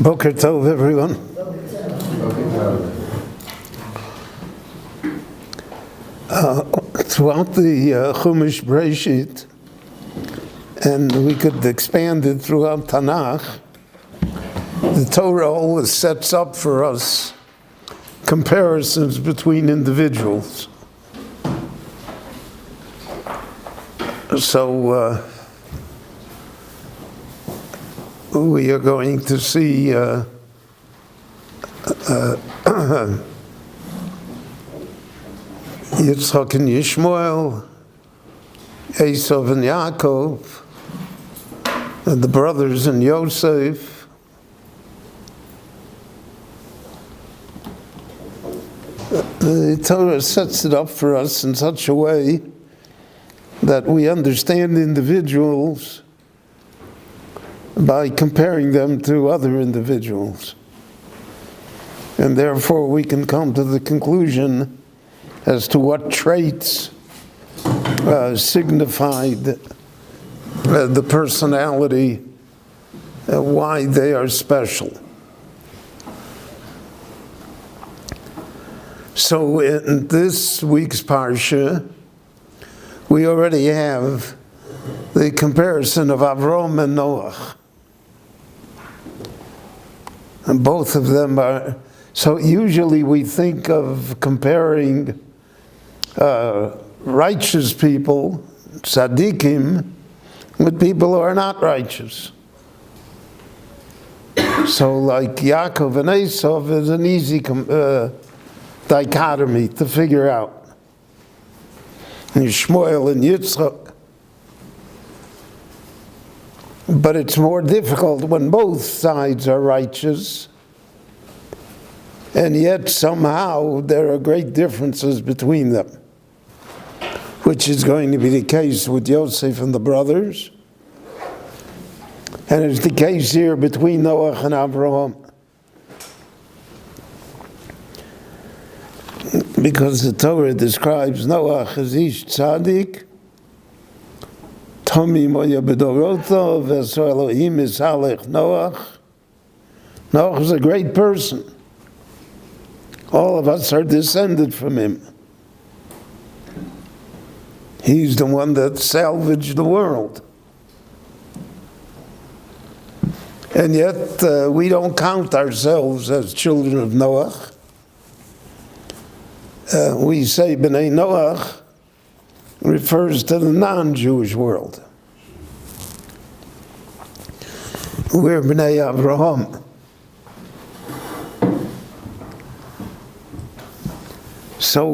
Boker Tov, everyone. Throughout the Chumash Breshit, and we could expand it throughout Tanakh, the Torah always sets up for us comparisons between individuals. So we are going to see Yitzchak and Yishmael, Esav and Yaakov, and the brothers and Yosef. The Torah sets it up for us in such a way that we understand individuals by comparing them to other individuals. And therefore we can come to the conclusion as to what traits signified the personality, why they are special. So in this week's Parsha, we already have the comparison of Avram and Noach. And both of them are, so usually we think of comparing righteous people, tzaddikim, with people who are not righteous. So like Yaakov and Esav is an easy dichotomy to figure out. And Yishmael and Yitzchak. But it's more difficult when both sides are righteous, and yet somehow there are great differences between them, which is going to be the case with Yosef and the brothers, and it's the case here between Noach and Abraham. Because the Torah describes Noach as ish tzaddik, Tomi moya bedoroto, v'eso Elohim isalech Noach. Noach is a great person. All of us are descended from him. He's the one that salvaged the world. And yet we don't count ourselves as children of Noach. We say B'nai Noach refers to the non-Jewish world. We're B'nai Avraham. So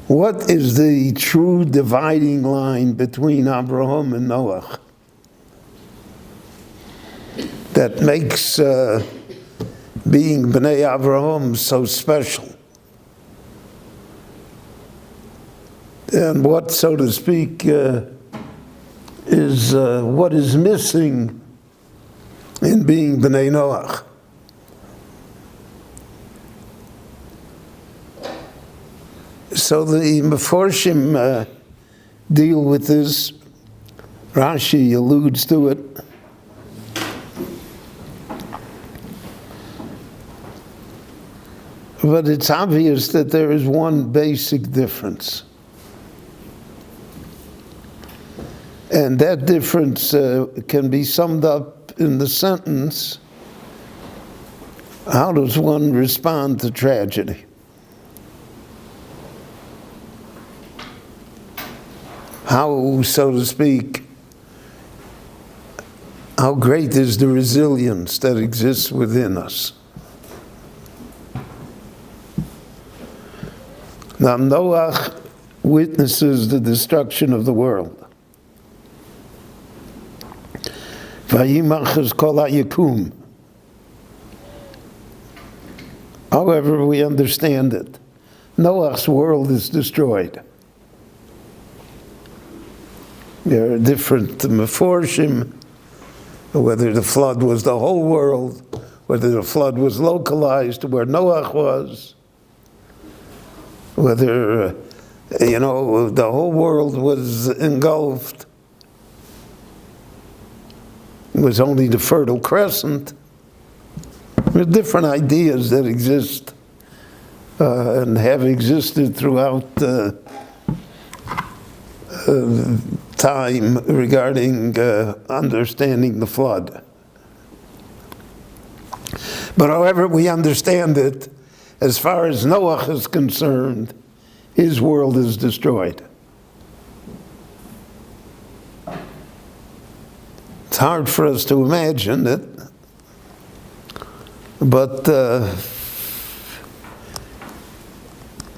what is the true dividing line between Abraham and Noach that makes being B'nai Avraham so special? And what, so to speak, is what is missing in being B'nai Noach? So the Meforshim deal with this. Rashi alludes to it. But it's obvious that there is one basic difference. And that difference can be summed up in the sentence, how does one respond to tragedy? How, so to speak, how great is the resilience that exists within us? Now, Noach witnesses the destruction of the world. Vayimach kol hayikum. However we understand it, Noach's world is destroyed. There are different Meforshim, whether the flood was the whole world, whether the flood was localized to where Noach was, whether, the whole world was engulfed. was only the Fertile Crescent. There are different ideas that exist and have existed throughout time regarding understanding the flood. But however we understand it, as far as Noah is concerned, his world is destroyed. It's hard for us to imagine it, but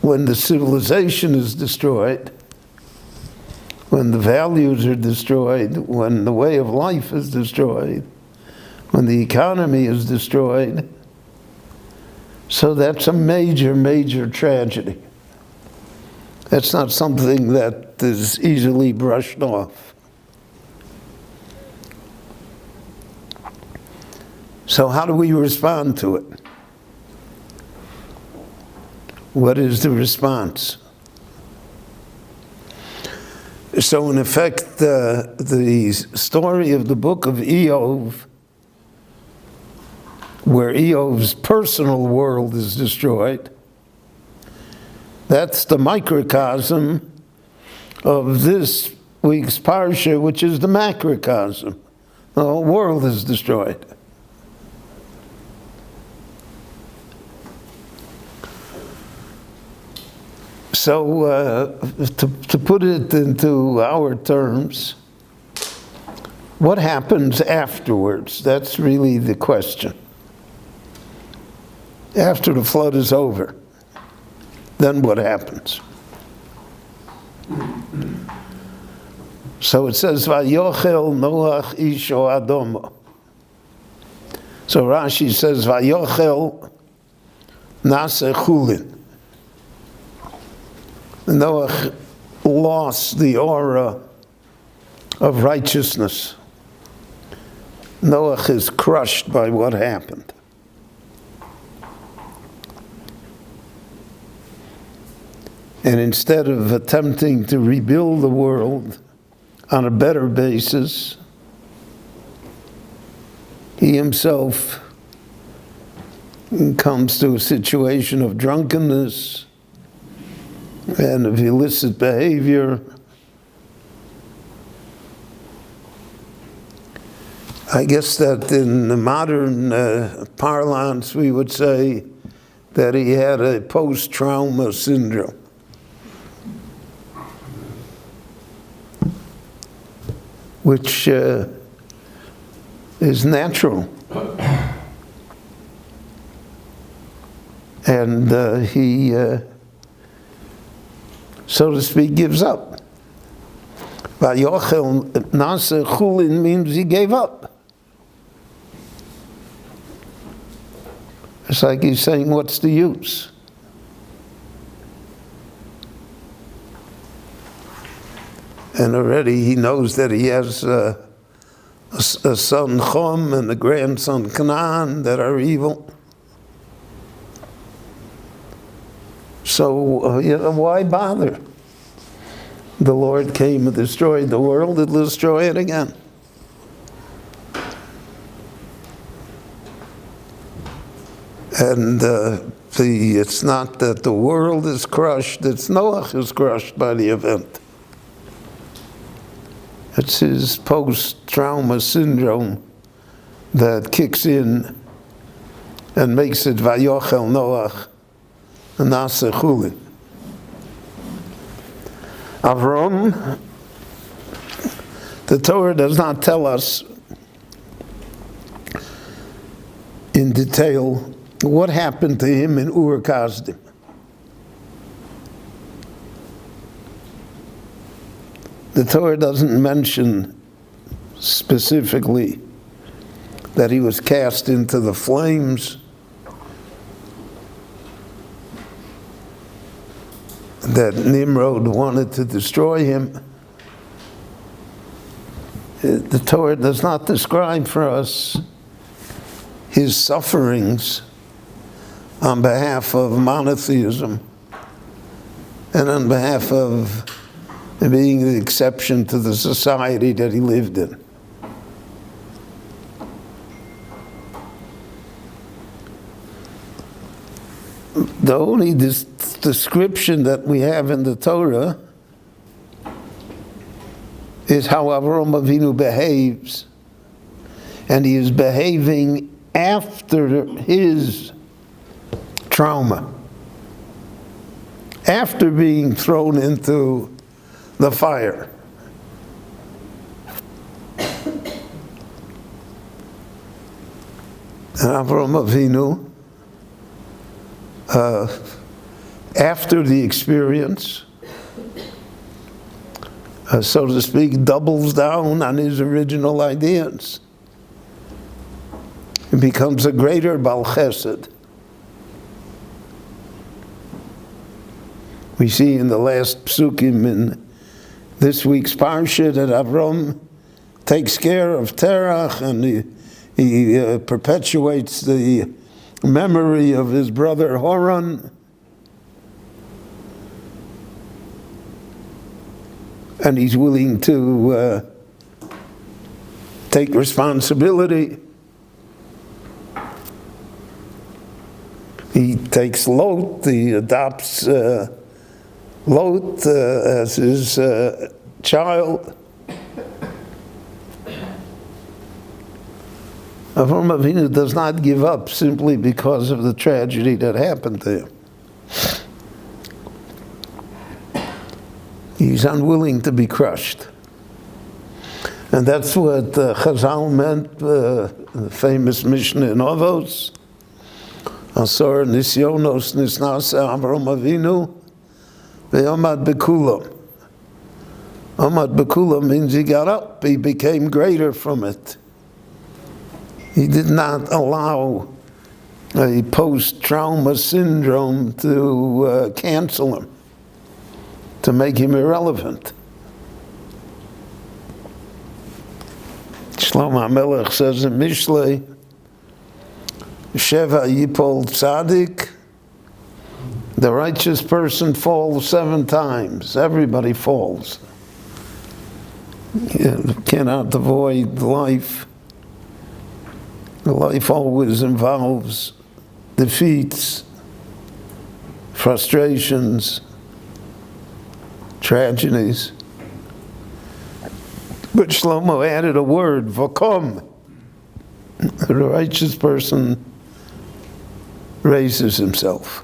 when the civilization is destroyed, when the values are destroyed, when the way of life is destroyed, when the economy is destroyed, so that's a major, major tragedy. That's not something that is easily brushed off. So how do we respond to it? What is the response? So in effect, the story of the book of Eov, where Eov's personal world is destroyed, that's the microcosm of this week's Parsha, which is the macrocosm. The whole world is destroyed. So to put it into our terms, what happens afterwards? That's really the question. After the flood is over, then what happens? So it says, Vayochel Noach Isho Adomo. So Rashi says, Vayochel Nase Chulin. Noach lost the aura of righteousness. Noach is crushed by what happened. And instead of attempting to rebuild the world on a better basis, he himself comes to a situation of drunkenness and of illicit behavior. I guess that in the modern parlance we would say that he had a post-trauma syndrome. Which is natural. And he, so to speak, gives up. Vayochel Nase Chulin means he gave up. It's like he's saying, what's the use? And already he knows that he has a son Chum and a grandson Canaan that are evil. So, why bother? The Lord came and destroyed the world, it'll destroy it again. And it's not that the world is crushed, it's Noach is crushed by the event. It's his post-trauma syndrome that kicks in and makes it Vayochel Noach Nase Chulin. Avram, the Torah does not tell us in detail what happened to him in Ur Kasdim. The Torah doesn't mention specifically that he was cast into the flames, that Nimrod wanted to destroy him. The Torah does not describe for us his sufferings on behalf of monotheism and on behalf of being the exception to the society that he lived in. The only description that we have in the Torah is how Avraham Avinu behaves. And he is behaving after his trauma, after being thrown into the fire. And Avraham Avinu, after the experience, so to speak, doubles down on his original ideas. He becomes a greater Baal Chesed. We see in the last psukim in this week's Parsha that Avram takes care of Terach, and he perpetuates the memory of his brother Horan. And he's willing to take responsibility. He takes Lot, he adopts Lot as his child. Avraham Avinu does not give up simply because of the tragedy that happened to him. He's unwilling to be crushed. And that's what Chazal meant, the famous Mishnah in Avos. Asor nisyonos nisnasa Avraham Avinu ve'amad bekulam. Amad bekulam means he got up, he became greater from it. He did not allow a post-trauma syndrome to cancel him, to make him irrelevant. Shlomo HaMelech says in Mishlei, Sheva Yipol Tzadik, the righteous person falls 7 times. Everybody falls. You cannot avoid life. Life always involves defeats, frustrations, tragedies. But Shlomo added a word, vakom. The righteous person raises himself,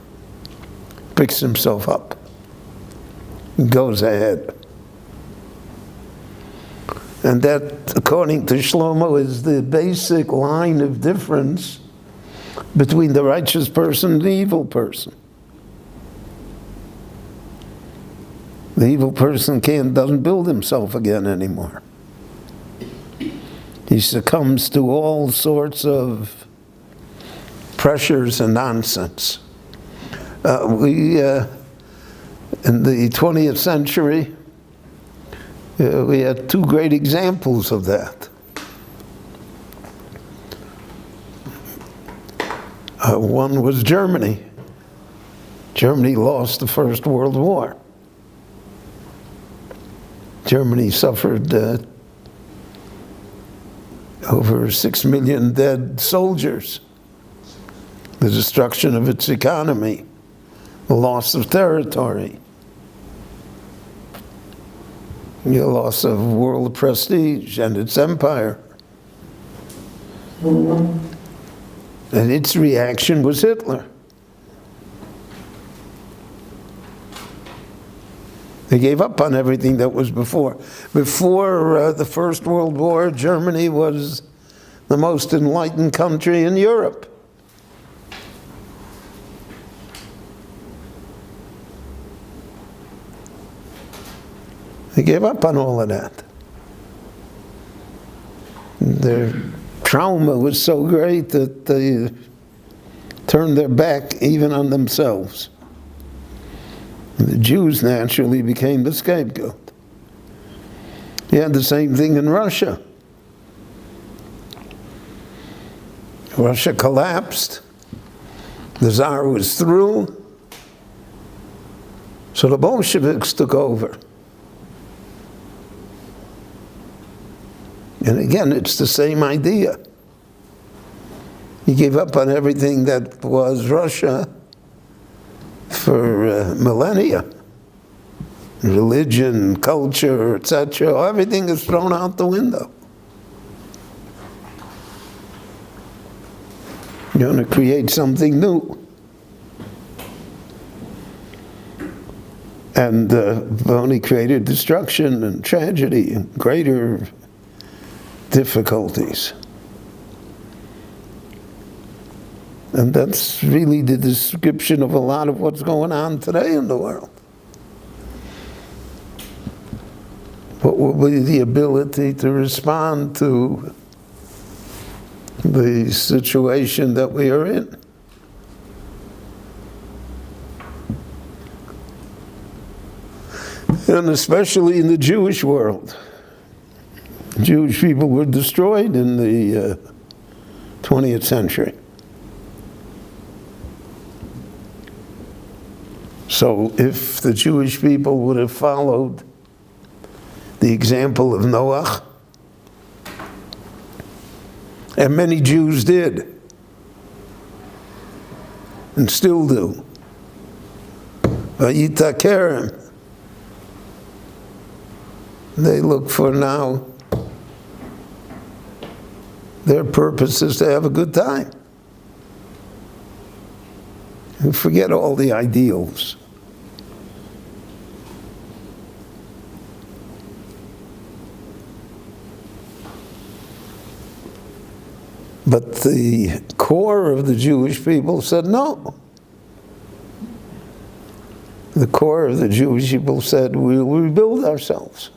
picks himself up, goes ahead. And that, according to Shlomo, is the basic line of difference between the righteous person and the evil person. The evil person doesn't build himself again anymore. He succumbs to all sorts of pressures and nonsense. In the 20th century, we had 2 great examples of that. One was Germany. Germany lost the First World War. Germany suffered over 6 million dead soldiers, the destruction of its economy, the loss of territory, the loss of world prestige and its empire. And its reaction was Hitler. They gave up on everything that was before. Before the First World War, Germany was the most enlightened country in Europe. They gave up on all of that. Their trauma was so great that they turned their back even on themselves. The Jews naturally became the scapegoat. You had the same thing in Russia. Russia collapsed. The Tsar was through. So the Bolsheviks took over. And again, it's the same idea. He gave up on everything that was Russia for millennia. Religion, culture, etc., everything is thrown out the window. You're going to create something new. And only created destruction and tragedy and greater difficulties. And that's really the description of a lot of what's going on today in the world. What will be the ability to respond to the situation that we are in? And especially in the Jewish world. Jewish people were destroyed in the 20th century. So if the Jewish people would have followed the example of Noah, and many Jews did, and still do, Vayitakerem, they look for now, their purpose is to have a good time. And forget all the ideals. But the core of the Jewish people said no. The core of the Jewish people said, we will rebuild ourselves.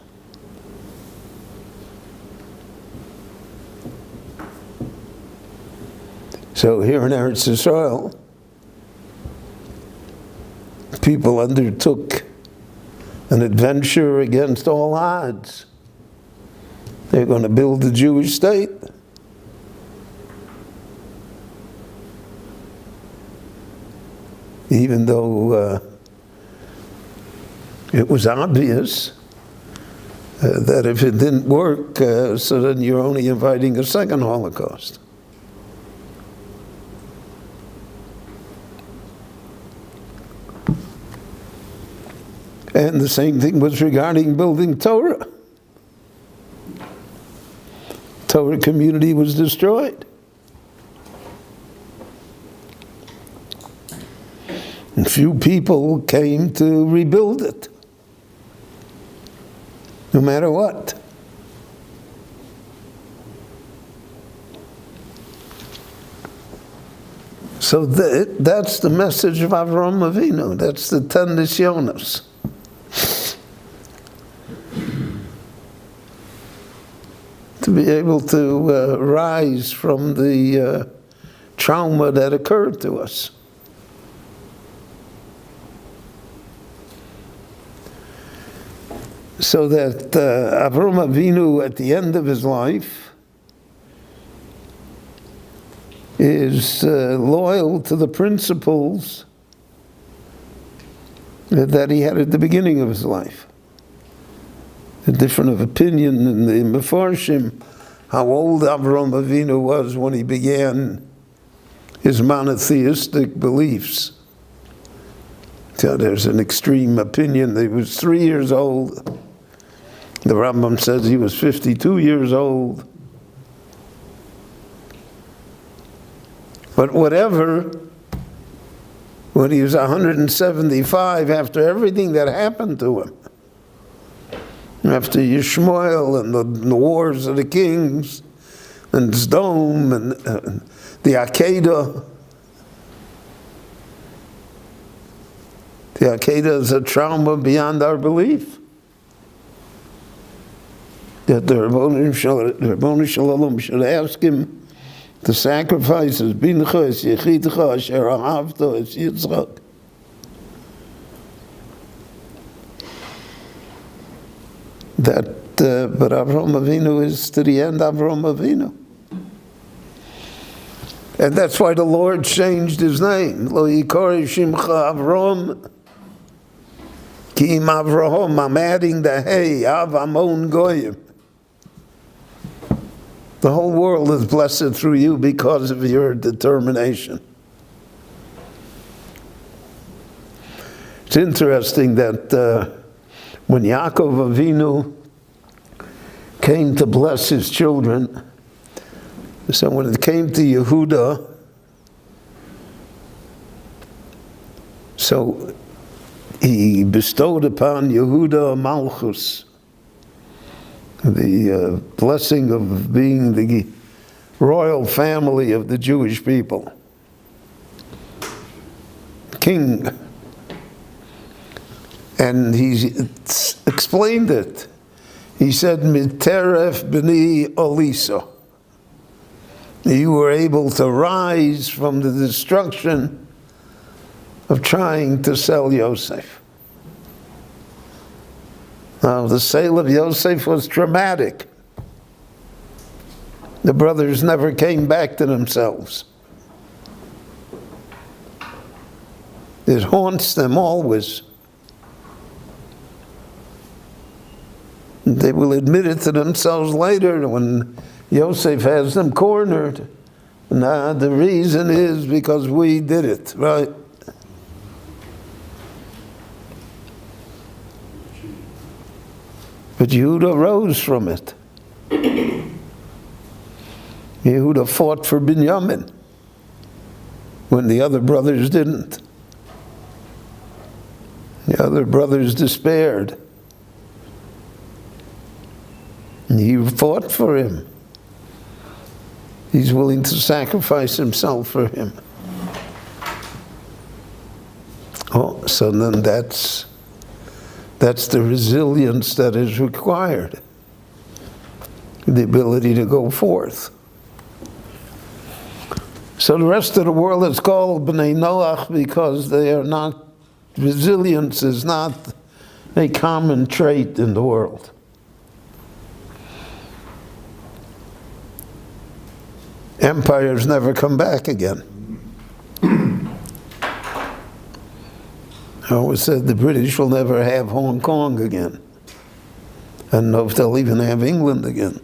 So here in Eretz Yisrael, people undertook an adventure against all odds. They're going to build a Jewish state. Even though it was obvious that if it didn't work, so then you're only inviting a second Holocaust. And the same thing was regarding building Torah. Torah community was destroyed. And few people came to rebuild it, no matter what. So that's the message of Avraham Avinu. That's the 10 Nisyonos. To be able to rise from the trauma that occurred to us. So that Avraham Avinu, at the end of his life, is loyal to the principles that he had at the beginning of his life. A difference of opinion in the Mefarshim, how old Avraham Avinu was when he began his monotheistic beliefs. So there's an extreme opinion that he was 3 years old. The Rambam says he was 52 years old. But whatever, when he was 175, after everything that happened to him, after Yishmael and the wars of the kings, and Sdom and the Akedah. The Akedah is a trauma beyond our belief. That the Rabbanu Shalom should ask him to sacrifice his bincha, his yechidcha, asher ahavta, his Yitzchak. But Avraham Avinu is to the end Avraham Avinu. And that's why the Lord changed his name. Lo yikori shimcha Avraham ki im Avraham. I'm adding the hey, Av Amon Goyim. The whole world is blessed through you because of your determination. It's interesting that when Yaakov Avinu came to bless his children, so when it came to Yehuda, so he bestowed upon Yehuda Malchus, the blessing of being the royal family of the Jewish people, king. And he explained it. He said, Miteref b'ni Olisa. You were able to rise from the destruction of trying to sell Yosef. Now, the sale of Yosef was traumatic. The brothers never came back to themselves. It haunts them always. They will admit it to themselves later when Yosef has them cornered. Now, the reason is because we did it, right? But Yehuda rose from it. Yehuda fought for Binyamin when the other brothers didn't. The other brothers despaired. And he fought for him. He's willing to sacrifice himself for him. Oh, so then that's the resilience that is required. The ability to go forth. So the rest of the world is called B'nai Noach because they are not, resilience is not a common trait in the world. Empires never come back again. I always said the British will never have Hong Kong again. I don't know if they'll even have England again.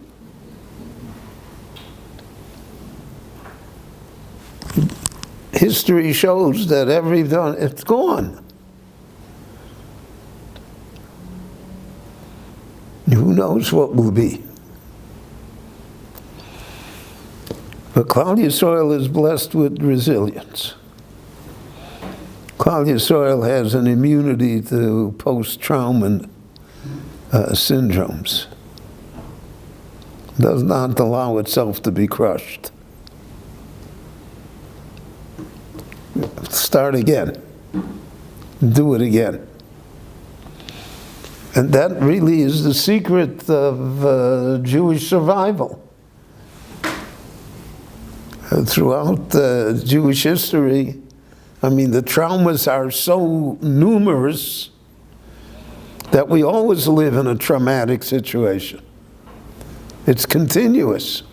History shows that it's gone. Who knows what will be? But Klal Yisrael is blessed with resilience. Klal Yisrael has an immunity to post-trauma syndromes. Does not allow itself to be crushed. Start again. Do it again. And that really is the secret of Jewish survival. Throughout Jewish history, I mean, the traumas are so numerous that we always live in a traumatic situation. It's continuous.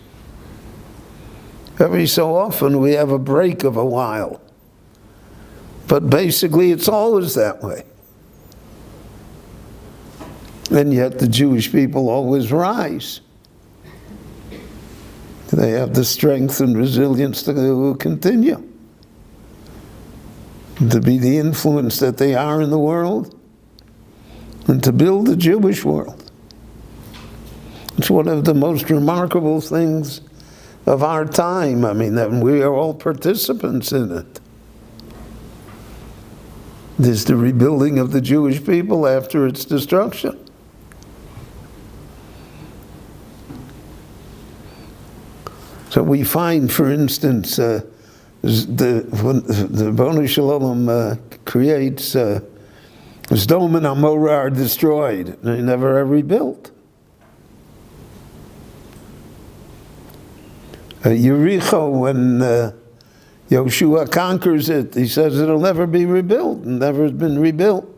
Every so often we have a break of a while. But basically it's always that way. And yet the Jewish people always rise. They have the strength and resilience to continue. To be the influence that they are in the world. And to build the Jewish world. It's one of the most remarkable things of our time. I mean, that we are all participants in it. There's the rebuilding of the Jewish people after its destruction. So we find, for instance, when the Bonu Shalom creates Sdom and Amorah are destroyed. They never are rebuilt. Yericho, when Yoshua conquers it, he says it'll never be rebuilt, and never has been rebuilt.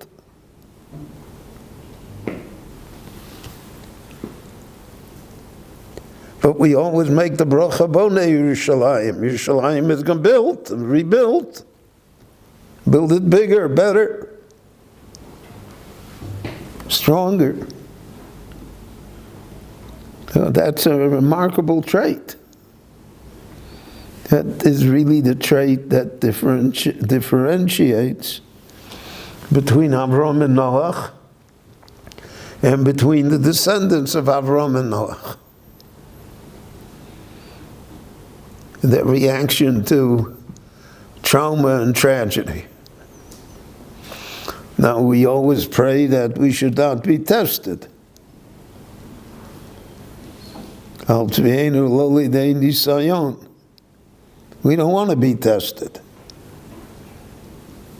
But we always make the bracha bonei Yerushalayim. Yerushalayim is built and rebuilt. Build it bigger, better, stronger. So that's a remarkable trait. That is really the trait that differentiates between Avram and Noach, and between the descendants of Avram and Noach. Their reaction to trauma and tragedy. Now, we always pray that we should not be tested. We don't want to be tested,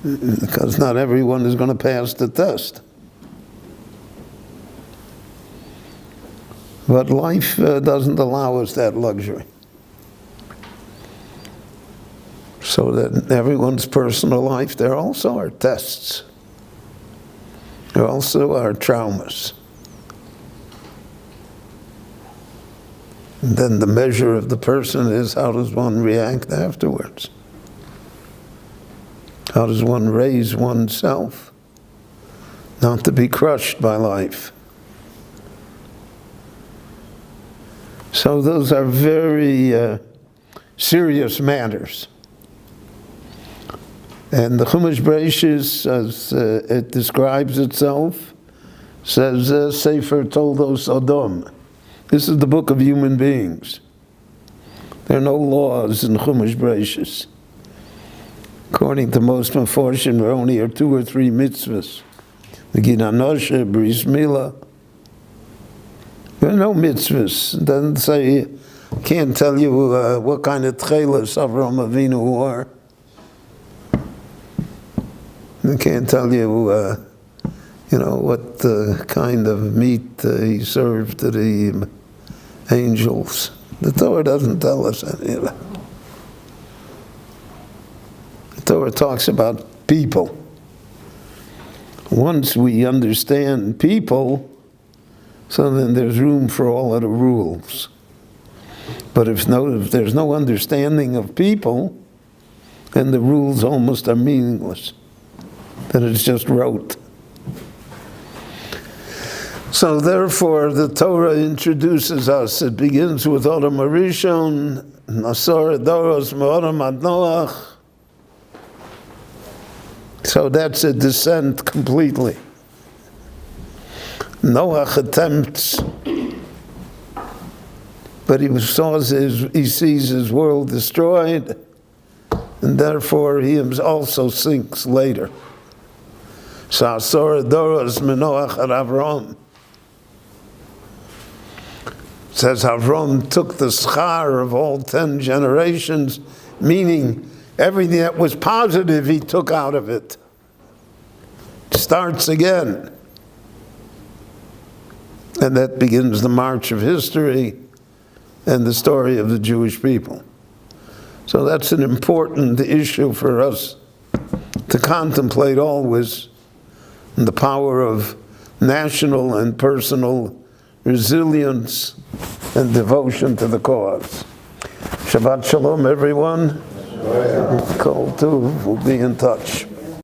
because not everyone is going to pass the test. But life doesn't allow us that luxury. So that in everyone's personal life, there also are tests. There also are traumas. And then the measure of the person is, how does one react afterwards? How does one raise oneself not to be crushed by life? So those are very serious matters. And the Chumash Bereishis, as it describes itself, says, Sefer Toldos Sodom. This is the book of human beings. There are no laws in Chumash Bereishis. According to most Meforshim, there only are 2 or 3 mitzvahs. The Gid Hanoshe, Bris Milah. There are no mitzvahs. It doesn't say, can't tell you what kind of tchelas Avraham Avinu wore. I can't tell you, what kind of meat he served to the angels. The Torah doesn't tell us any of that. The Torah talks about people. Once we understand people, so then there's room for all of the rules. But if there's no understanding of people, then the rules almost are meaningless. That it's just rote. So therefore, the Torah introduces us. It begins with Odom Arishon, Nasor Doros Me'odom Ad Noach. So that's a descent completely. Noach attempts, but he sees his world destroyed, and therefore he also sinks later. Sa'asor Doros Menoach ad Avram. Says Avram took the schar of all 10 generations, meaning everything that was positive he took out of it. Starts again. And that begins the march of history and the story of the Jewish people. So that's an important issue for us to contemplate always, the power of national and personal resilience and devotion to the cause. Shabbat Shalom, everyone. Kol Tuv, we'll be in touch.